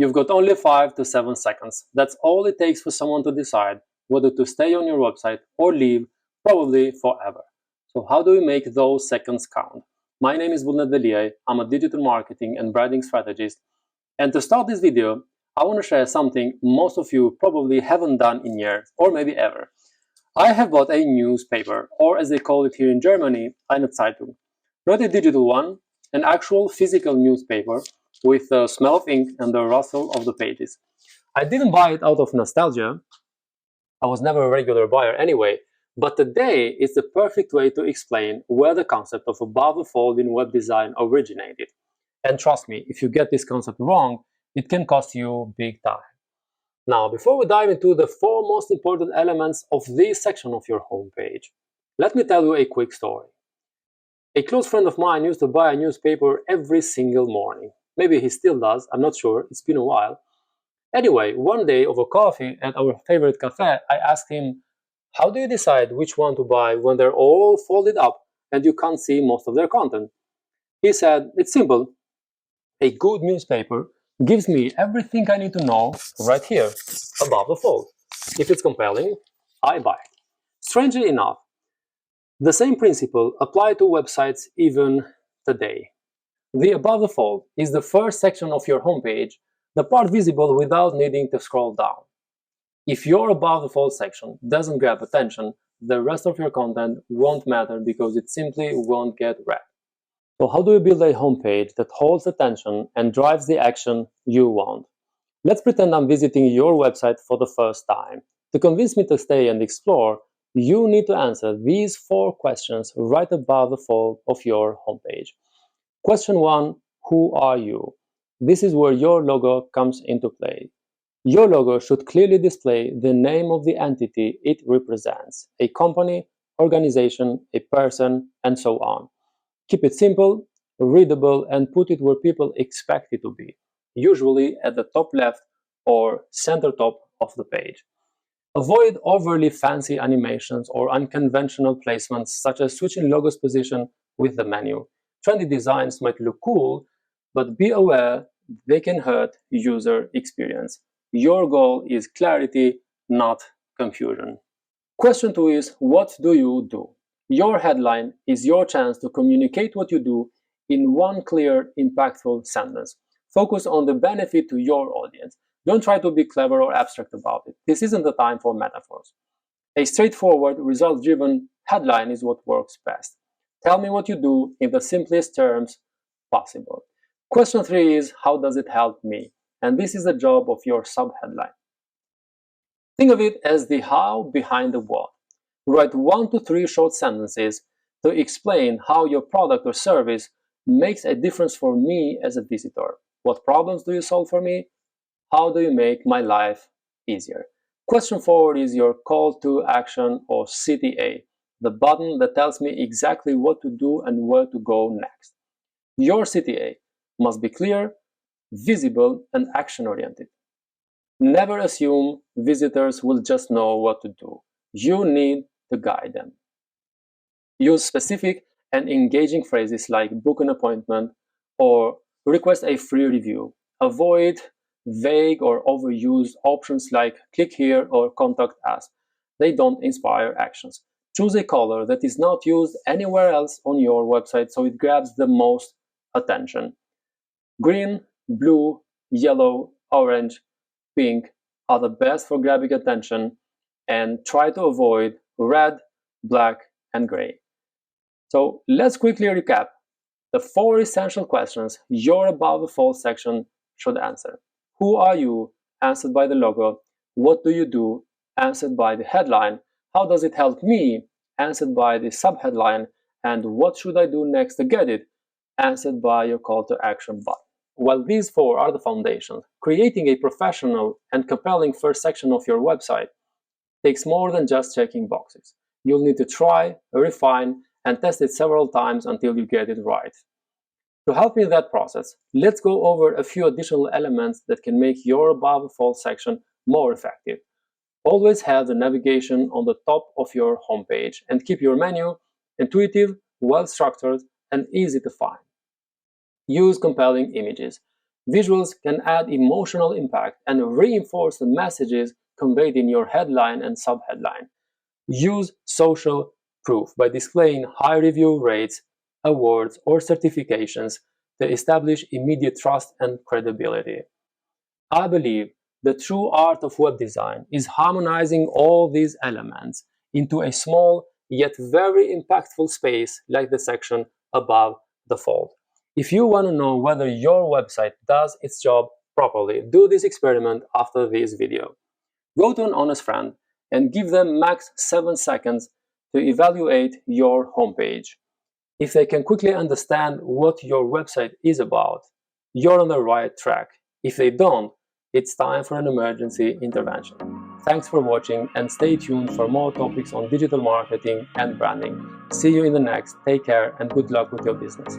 You've got only 5 to 7 seconds. That's all it takes for someone to decide whether to stay on your website or leave, probably forever. So how do we make those seconds count? My name is Bulnet Velie. I'm a digital marketing and branding strategist. And to start this video, I want to share something most of you probably haven't done in years, or maybe ever. I have bought a newspaper, or as they call it here in Germany, eine Zeitung. Not a digital one, an actual physical newspaper with the smell of ink and the rustle of the pages. I didn't buy it out of nostalgia. I was never a regular buyer anyway, but today is the perfect way to explain where the concept of above the fold in web design originated. And trust me, if you get this concept wrong, it can cost you big time. Now, before we dive into the 4 most important elements of this section of your homepage, let me tell you a quick story. A close friend of mine used to buy a newspaper every single morning. Maybe he still does, I'm not sure, it's been a while. Anyway, one day over coffee at our favorite cafe, I asked him, how do you decide which one to buy when they're all folded up and you can't see most of their content? He said, it's simple. A good newspaper gives me everything I need to know right here, above the fold. If it's compelling, I buy it. Strangely enough, the same principle applies to websites even today. The above the fold is the first section of your homepage, the part visible without needing to scroll down. If your above the fold section doesn't grab attention, the rest of your content won't matter because it simply won't get read. So how do you build a homepage that holds attention and drives the action you want? Let's pretend I'm visiting your website for the first time. To convince me to stay and explore, you need to answer these 4 questions right above the fold of your homepage. Question 1, who are you? This is where your logo comes into play. Your logo should clearly display the name of the entity it represents, a company, organization, a person, and so on. Keep it simple, readable, and put it where people expect it to be, usually at the top left or center top of the page. Avoid overly fancy animations or unconventional placements, such as switching logo's position with the menu. Trendy designs might look cool, but be aware they can hurt user experience. Your goal is clarity, not confusion. Question 2 is, what do you do? Your headline is your chance to communicate what you do in one clear, impactful sentence. Focus on the benefit to your audience. Don't try to be clever or abstract about it. This isn't the time for metaphors. A straightforward, result-driven headline is what works best. Tell me what you do in the simplest terms possible. Question 3 is, how does it help me? And this is the job of your subheadline. Think of it as the how behind the what. Write 1 to 3 short sentences to explain how your product or service makes a difference for me as a visitor. What problems do you solve for me? How do you make my life easier? Question 4 is your call to action, or CTA, the button that tells me exactly what to do and where to go next. Your CTA must be clear, visible, and action-oriented. Never assume visitors will just know what to do. You need to guide them. Use specific and engaging phrases like book an appointment or request a free review. Avoid vague or overused options like click here or contact us. They don't inspire actions. Choose a color that is not used anywhere else on your website so it grabs the most attention. Green, blue, yellow, orange, pink are the best for grabbing attention, and try to avoid red, black, and gray. So let's quickly recap the 4 essential questions your above the fold section should answer. Who are you? Answered by the logo. What do you do? Answered by the headline. How does it help me? Answered by the subheadline. And what should I do next to get it? Answered by your call to action button. While these 4 are the foundations, creating a professional and compelling first section of your website takes more than just checking boxes. You'll need to try, refine, and test it several times until you get it right. To help me in that process, let's go over a few additional elements that can make your above the fold section more effective. Always have the navigation on the top of your homepage and keep your menu intuitive, well-structured, and easy to find. Use compelling images. Visuals can add emotional impact and reinforce the messages conveyed in your headline and subheadline. Use social proof by displaying high review rates, awards, or certifications to establish immediate trust and credibility. I believe the true art of web design is harmonizing all these elements into a small yet very impactful space like the section above the fold. If you want to know whether your website does its job properly, do this experiment after this video. Go to an honest friend and give them max 7 seconds to evaluate your homepage. If they can quickly understand what your website is about, you're on the right track. If they don't, it's time for an emergency intervention. Thanks for watching and stay tuned for more topics on digital marketing and branding. See you in the next. Take care and good luck with your business.